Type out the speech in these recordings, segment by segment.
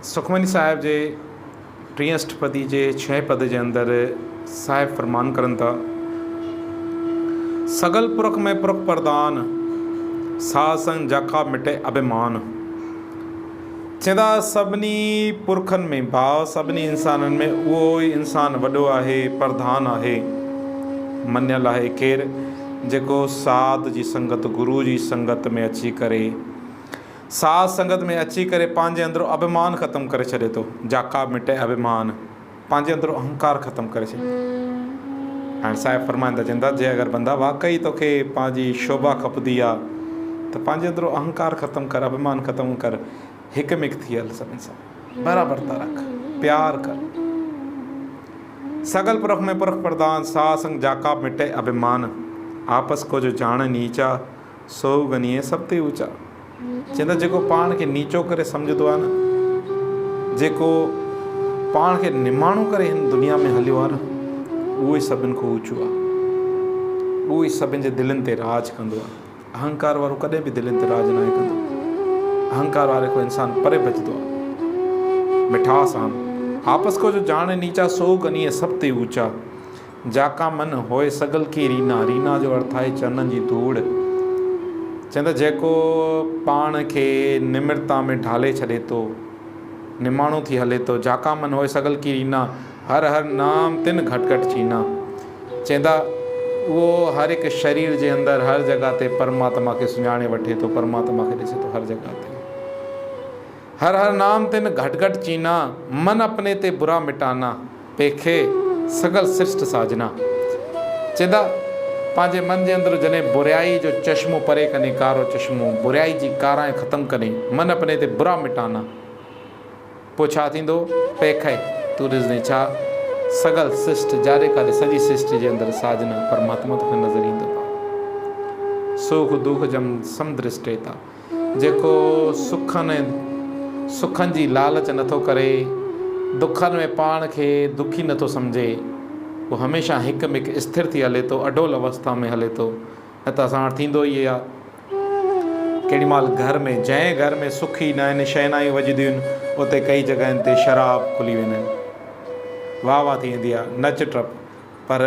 सुखमनी साहिब जे 30 अष्टपदी जे 6 पद जे अंदर साहिब फरमान करन था, सगल पुरख में पुरख प्रदान, साध संग जाका मिटे अभिमान। चंदा सभिनी पुरखन में भाव, सभिनी इंसानन में उहो ई इंसान वॾो आहे, प्रधान आहे, मञियल आहे। केर जेको साध जी संगत, गुरु जी संगत में अची करे, साध संगत में अची करे पंहिंजे अंदरो अभिमान ख़त्म करे छॾे थो। जाका मिटे अभिमान, पंहिंजे अंदरो अहंकार ख़त्म करे छॾे। हाणे साहिब फरमाईंदा चवंदा, जे अगरि बंदा वाकई तोखे पंहिंजी शोभा खपंदी आहे त पंहिंजे अंदरो अहंकार ख़त्म कर, अभिमान ख़त्म कर, हिकु मिक थी हल सभिनी सां, बराबरि था रख, प्यार कर। सगल पुरख में पुरख प्रधान, साध संग जाका मिटे अभिमान। आपस को जो जाने नीचा, सो गनीए सब ते ऊंचा। चवंदा जेको पाण खे नीचो करे सम्झंदो आहे न, जेको पाण खे निमाणो करे हिन दुनिया में हलियो आहे न, उहो ई सभिनि खां ऊचो आहे, उहो ई सभिनि जे दिलनि ते राज कंदो आहे। अहंकार वारो कॾहिं बि दिलनि ते राज न आहे कंदो। अहंकार वारे को इंसान परे भजदो आहे। मिठास आन आपस को जो जाने नीचा, सो गनीए सब ते ऊंचा। जाका मन होए सगल की रीना, रीना जो अर्थ आहे चरणनि जी धूड़। चवंदा जेको पाण खे निम्रता में ढाले छॾे थो, निमाणो थी हले थो। जाका मन होए सगल की रीना, हर हर नाम तिन घट घट चीना। चवंदा उहो हर हिकु शरीर जे अंदरि हर जॻह ते परमात्मा खे सुञाणे वठे थो, परमात्मा खे ॾिसे थो हर जॻह ते। हर हर नाम तिन घट घट चीना, मन अपने ते बुरा मिटाना, पेखे सगल सृष्ट साजना। चवंदा पंहिंजे मन जे अंदरि जॾहिं बुराई जो चश्मो परे कने, कारो चश्मो, बुराई जी कारां ख़त्म कने, मन अपने ते बुरा मिटाना, पोइ छा थींदो? पेखे तूं ॾिसंदे छा सगल सृष्ट, जारे कारे सॼी सृष्टि जे अंदरि साजना, परमात्मा तोखे नज़र ईंदो। सुख दुख जम समदृष्टे था। जेको सुखनि जी लालच नथो करे, दुखनि में पाण खे दुखी नथो सम्झे, वो हमेशह हिकु मिक स्थिर थी हले थो, अडोल अवस्था में हले थो। न त असां वटि थींदो ई आहे, केॾी महिल घर में, जंहिं घर में सुख ई न आहिनि, शहनाइयूं वॼंदियूं आहिनि, उते कई जॻहियुनि ते शराब खुली वेंदा आहिनि, वाह वाह थी वेंदी आहे, नच टप। पर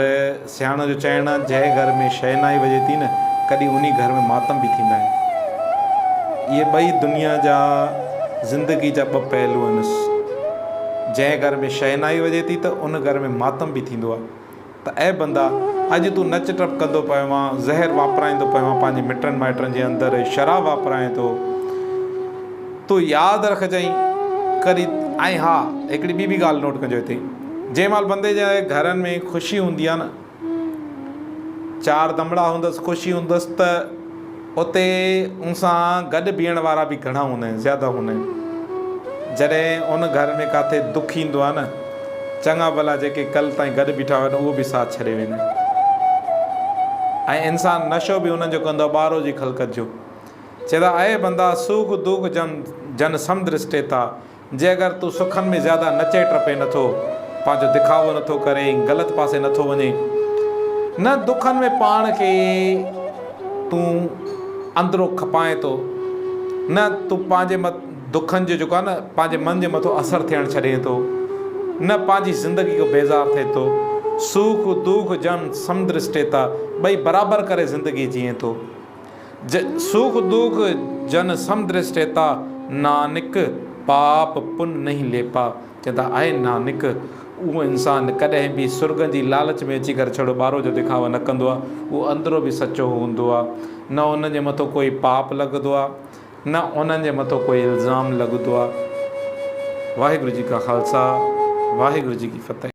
सियाण जो चवणु आहे, जंहिं घर में शहनाई वॼे थी न, कॾहिं उन घर में मातम बि थींदा आहिनि। इहे ॿई दुनिया जा, ज़िंदगी जा ॿ पहलू आहिनि। जंहिं घर में शहनाई वॼे थी त उन घर में मातम बि थींदो आहे। त ऐं बंदा, अॼु तूं नच टप कंदो पियो आहे, ज़हर वापराईंदो पियो आहे पंहिंजे मिटनि माइटनि जे अंदरि, शराब वापराए थो, तूं यादि रखजांइ करी। ऐं हा, हिकिड़ी ॿी बि ॻाल्हि नोट कजो हिते, जंहिं महिल बंदे जे घरनि में ख़ुशी हूंदी आहे न, 4 दमड़ा हूंदसि, ख़ुशी हूंदसि, त उते उनसां गॾु बीहण वारा बि घणा हूंदा आहिनि, ज़्यादा हूंदा आहिनि। जॾहिं उन घर में किथे दुख ईंदो आहे न, चङा भला जेके कल्ह ताईं गॾु बीठा हुआ उहो बि साथ छॾे वेंदा आहिनि। ऐं इंसानु नशो बि उन्हनि जो कंदो आहे, ॿारो जी ख़लक़त जो। चवंदा आहे बंदा सुख दुख जन समदृष्टे था। जे अगरि तूं सुखनि में ज़्यादा नचे टपे नथो, पंहिंजो दिखावो नथो करे, ग़लति पासे नथो वञे, न दुखनि में पाण खे तूं अंदरो खपाए थो, न तूं पंहिंजे दुखनि जो जेको आहे न, पंहिंजे मन जे मथां असरु थियणु छॾे थो, न पंहिंजी ज़िंदगी को बेज़ार थिए थो। सुख दुख जन समदृष्टे था, ॿई बराबरि करे ज़िंदगी जीए थो। सुख दुख जन समदृष्टे था, नानक पाप पुन नहीं लेपा। चवंदा आहे नानक, उहो इंसानु कॾहिं बि सुर्ग जी लालच में अची करे छड़ो ॿारो जो दिखावो न कंदो आहे, उहो अंदरो बि सचो हूंदो आहे। न उन जे मथां कोई पाप लॻंदो आहे, न उन्हनि जे मथां कोई इल्ज़ाम लॻंदो आहे। वाहिगुरु जी का ख़ालसा, वाहिगुरु जी की फ़तह।